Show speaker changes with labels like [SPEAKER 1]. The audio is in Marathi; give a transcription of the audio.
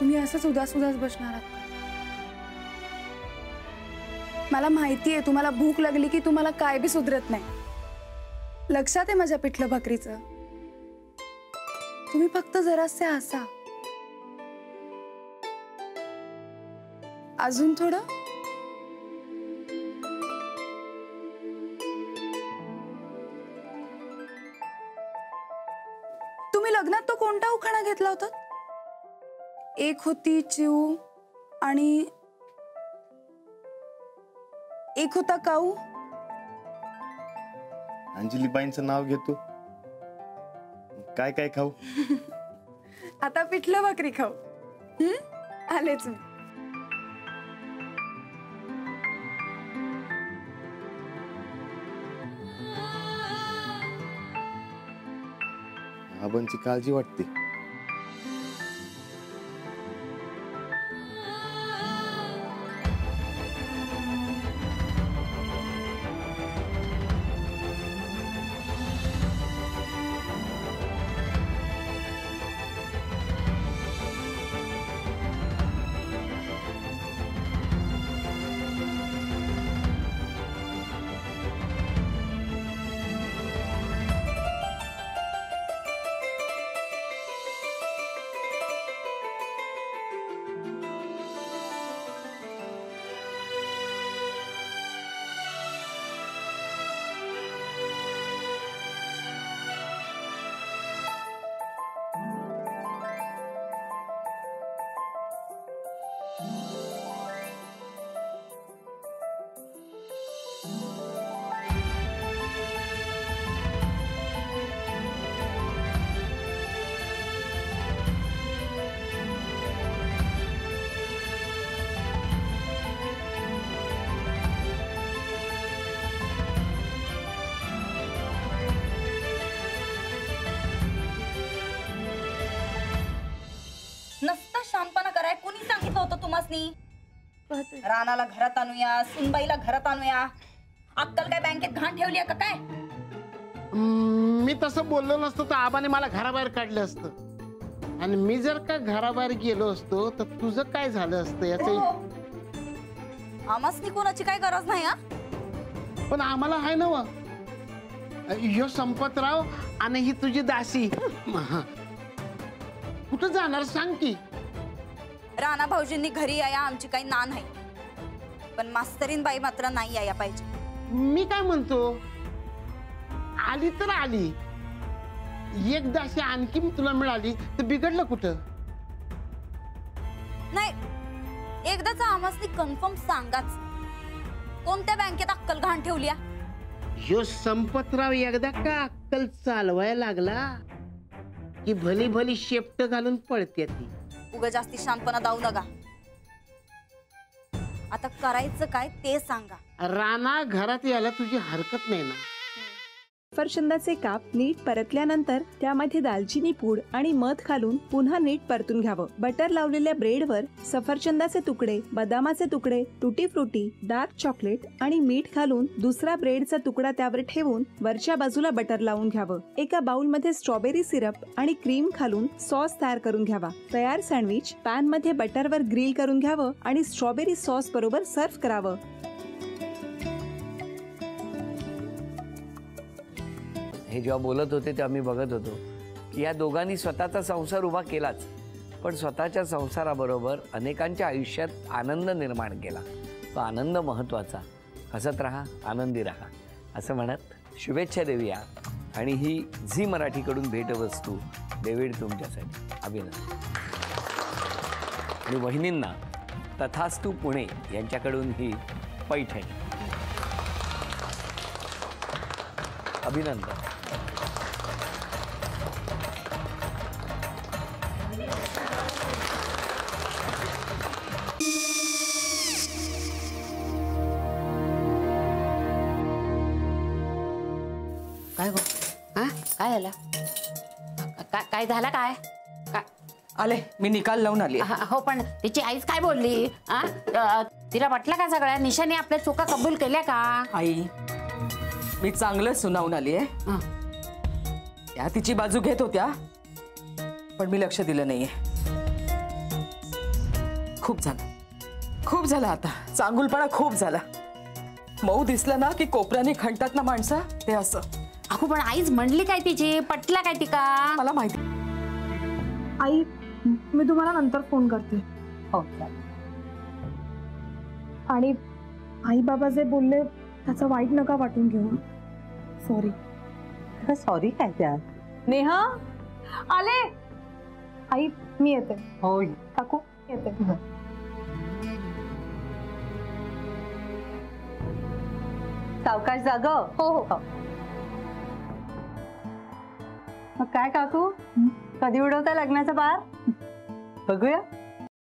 [SPEAKER 1] तुम्ही असंच उदास उदास बसणार आहात? मला माहिती आहे तुम्हाला भूक लागली की तुम्हाला काय बी सुधरत नाही. लक्षात आहे माझ्या पिठलं भाकरीचं. तुम्ही फक्त जरासे हसा. अजून थोडं. तुम्ही लग्नात तो कोणता उखाणा घेतला होता? एक होती चिऊ आणि एक होता काऊ.
[SPEAKER 2] अंजलीबाईंचं नाव घेतो. काय काय खाऊ?
[SPEAKER 1] आता पिठलं भाकरी खाऊ. आलेच मी.
[SPEAKER 2] आबांची काळजी वाटते.
[SPEAKER 3] शांतपणा कराय कोणी सांगितलं होतं तुम्हासनी? रानाला घरात आणूया, सुनबाईला घरात आणूया. अक्कल काय बँकेत घाण ठेवली आहे का काय?
[SPEAKER 4] मी तसं बोललो नसतो तर आबाने मला घराबाहेर काढलं असतं. आणि मी जर का घराबाहेर गेलो असतो तर तुझं काय झालं असतं याचं?
[SPEAKER 3] आम्हासनी कोणाची काय गरज नाही.
[SPEAKER 4] पण आम्हाला आहे ना. ह्यो संपतराव आणि ही तुझी दासी कुठं जाणार सांग की?
[SPEAKER 3] राणा भाऊजींनी घरी याया आमची काही ना नाही, पण मास्तरीन बाई मात्र नाही याया पाहिजे.
[SPEAKER 4] मी काय म्हणतो, आली तर आली. एक दासी आणखी तुला मिळाली तर बिघडलं कुठं?
[SPEAKER 3] नाही, एकदाच आम्हासनी कन्फर्म सांगाच, कोणत्या बँकेत अक्कल घाण ठेवली?
[SPEAKER 4] ह्यो संपतराव एकदा का अक्कल चालवायला लागला की भली भली शेपट घालून पळते ती.
[SPEAKER 3] उगा जास्ती शांतपणा दाऊ नका. आता करायचं काय ते सांगा.
[SPEAKER 4] राणा घरात यायला तुझी हरकत नाही ना?
[SPEAKER 5] सफरचंदाचे काप नीट परतल्यानंतर त्यामध्ये दालचिनी पूड आणि मध घालून पुन्हा नीट परतून घ्यावं. बटर लावलेल्या ब्रेडवर सफरचंदाचे तुकडे, बदामाचे तुकडे, टुटी फ्रुटी, डार्क चॉकलेट आणि मीठ घालून दुसरा ब्रेडचा तुकडा त्यावर ठेवून वरच्या बाजूला बटर लावून घ्यावं. एका बाउलमध्ये स्ट्रॉबेरी सिरप आणि क्रीम घालून सॉस तयार करून घ्यावा. तयार सँडविच पॅन मध्ये बटरवर ग्रिल करून घ्यावं आणि स्ट्रॉबेरी सॉस बरोबर सर्व्ह करावं.
[SPEAKER 6] हे जेव्हा बोलत होते तेव्हा मी बघत होतो की या दोघांनी स्वतःचा संसार उभा केलाच, पण स्वतःच्या संसाराबरोबर अनेकांच्या आयुष्यात आनंद निर्माण केला. तो आनंद महत्त्वाचा. हसत राहा, आनंदी राहा असं म्हणत शुभेच्छा देऊया. आणि ही झी मराठीकडून भेटवस्तू डेव्हिड तुमच्यासाठी. अभिनंदन. आणि वहिनींना तथास्तू पुणे यांच्याकडून ही पैठणी. अभिनंदन.
[SPEAKER 7] काय गो? हा काय झालं? काय झालं? काय
[SPEAKER 8] आले मी निकाल लावून आली.
[SPEAKER 7] हो, पण तिची आईच काय बोलली? तिला वाटलं का सगळ्या निशाने आपल्या चुका कबूल केल्या का?
[SPEAKER 8] आई मी चांगलं सुनावून आली आहे. त्या तिची बाजू घेत होत्या पण मी लक्ष दिलं नाहीये. खूप झालं, खूप झालं आता. चांगुलपणा खूप झाला. मऊ दिसलं ना की कोपऱ्याने खणतात ना माणसं, ते असं.
[SPEAKER 7] अगो पण आईच म्हणली काय तिची, पटला काय ती का?
[SPEAKER 8] मला माहिती.
[SPEAKER 1] आई मी तुम्हाला नंतर फोन करते.
[SPEAKER 3] हो
[SPEAKER 1] आणि आई बाबा जे बोलले त्याचं वाईट नका वाटून घेऊ. सॉरी.
[SPEAKER 3] सॉरी काय त्या?
[SPEAKER 1] नेहा आले. आई मी येते.
[SPEAKER 3] हो
[SPEAKER 1] काकू येते.
[SPEAKER 3] सावकाश जाग.
[SPEAKER 1] हो हो.
[SPEAKER 3] मग काय काकू, कधी उडवता लग्नाचा बार? बघूया.